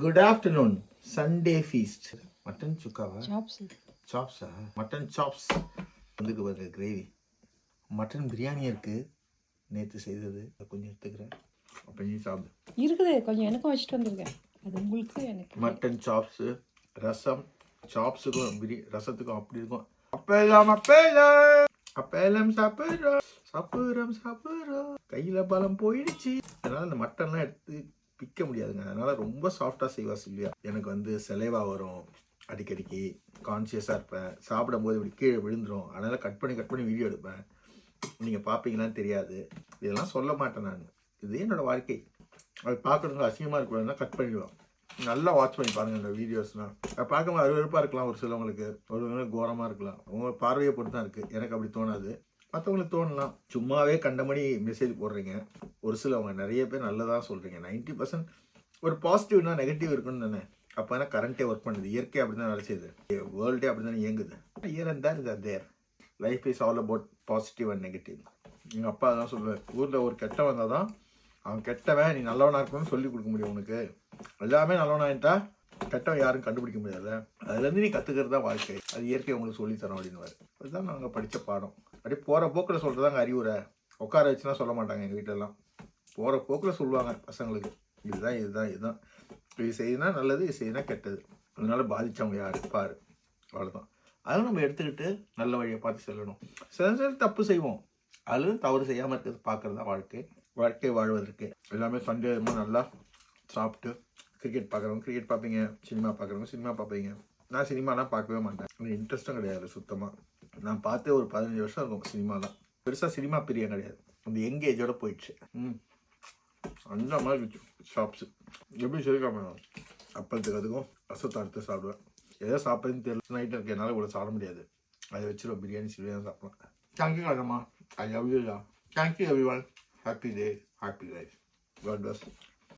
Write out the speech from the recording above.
Good afternoon. Sunday feast. Mutton சுக்காவா? சாப்ஸா? Mutton chops வந்துக்கு பாருங்க. கிரேவி. மட்டன் பிரியாணி இருக்கு, நேற்று செய்தது. கொஞ்சம் எடுத்துக்கிறேன், அப்போ நீ சாப்பிடு. இருக்குது கொஞ்சம் எனக்கும் வச்சுட்டு வந்திருக்கேன். அது உங்களுக்கு எனக்கு. மட்டன் சாப்ஸு, ரசம். சாப்ஸுக்கும் ரசத்துக்கும் அப்படி இருக்கும். அப்பேலாம் அப்பேலாம் அப்பேலம் சாப்பிட்றோம் சாப்பிட்றோம் சாப்பிட்றோம். கையில் பலம் போயிடுச்சு. அதனால இந்த மட்டன்லாம் எடுத்து பிக்க முடியாதுங்க. அதனால ரொம்ப சாஃப்டாக செய்வா சில்வியா. எனக்கு வந்து செலைவா வரும், அடிக்கடிக்கு கான்சியஸாக இருப்பேன். சாப்பிடும்போது இப்படி கீழே விழுந்துடும். அதனால் கட் பண்ணி வீடியோ எடுப்பேன். நீங்கள் பார்ப்பீங்களான்னு தெரியாது. இதெல்லாம் சொல்ல மாட்டேன் நான். இது என்னோடய வாழ்க்கை. அது பார்க்குறதுக்கு அசிங்கமாக இருக்கக்கூடாதுன்னா கட் பண்ணிடுவேன். நல்லா வாட்ச் பண்ணி பாருங்கள் இந்த வீடியோஸ்னால். அதை பார்க்கும்போது அருவருப்பாக இருக்கலாம், ஒரு சிலவங்களுக்கு ஒரு கோரமாக இருக்கலாம். உங்கள் பார்வையை பொறுத்து தான் இருக்குது. எனக்கு அப்படி தோணாது, மற்றவங்களுக்கு தோணலாம். சும்மாவே கண்டமணி மெசேஜ் போடுறீங்க. ஒரு சிலவங்க நிறைய பேர் நல்லதாக சொல்கிறீங்க. 90% ஒரு பாசிட்டிவ்னா நெகட்டிவ் இருக்குன்னு தானே. அப்போ தான் கரண்ட்டே ஒர்க் பண்ணுது. இயற்கை அப்படி தான் வேலை செய்யுது. வேர்ல்டே அப்படி தானே இயங்குது. Here and there is there. Life is all about positive and negative. எங்கள் அப்பா தான் சொல்லுவேன், ஊரில் ஒரு கெட்டவன் வந்தால் தான் அவன் கெட்டவன், நீ நல்லவனாக இருக்கணும்னு சொல்லி கொடுக்க முடியும். உனக்கு எல்லாமே நல்லவனாயிட்டா கெட்டவன் யாரும் கண்டுபிடிக்க முடியாது. அதுலேருந்து நீ கற்றுக்கிறது தான் வாழ்க்கை. அது இயற்கை உங்களுக்கு சொல்லித்தரோம் அப்படின்னு. அதுதான் நாங்கள் படித்த பாடம். அப்படியே போகிற போக்கில் சொல்கிறதாங்க அறிவுரை. உட்கார வச்சுன்னா சொல்ல மாட்டாங்க எங்கள் வீட்டிலலாம். போகிற போக்கில் சொல்லுவாங்க பசங்களுக்கு, இதுதான் இதுதான் இதுதான், இது செய்யுதுனா நல்லது, இது செய்யுதுனா கெட்டது, அதனால பாதித்தவங்க யார் பாரு, அவ்வளோதான். அதெல்லாம் நம்ம எடுத்துக்கிட்டு நல்ல வழியை பார்த்து செல்லணும். சில தப்பு செய்வோம், அதில் தவறு செய்யாமல் இருக்கிறது பார்க்குறது தான் வாழ்க்கை வாழ்வதற்கு. எல்லாமே சண்டே நல்லா சாப்பிட்டு கிரிக்கெட் பார்க்குறவங்க கிரிக்கெட் பார்ப்பீங்க, சினிமா பார்க்குறவங்க சினிமா பார்ப்பீங்க. நான் சினிமாலாம் பார்க்கவே மாட்டேன், எனக்கு இன்ட்ரெஸ்ட்டும் கிடையாது சுத்தமாக. நான் பார்த்தே ஒரு 15 வருஷம் இருக்கும் சினிமாலாம். பெருசாக சினிமா பிரியம் கிடையாது. அந்த யங் ஏஜோட போயிடுச்சு. அந்த மாதிரி ஷாப்ஸு எப்படி சொல்லிக்காம அப்பளத்துக்கு அதுக்கும் ரசத்தை அடுத்து சாப்பிடுவேன். எதோ சாப்பிட்றதுன்னு தெரியல. நைட்டில் இருக்க என்னால் கூட சாப்பிட முடியாது. அதை வச்சுருவோம், பிரியாணி சிலியாக சாப்பிடலாம். தேங்க்யூ காரம்மா, I love you. Thank you everyone. Happy day, happy life. God plus.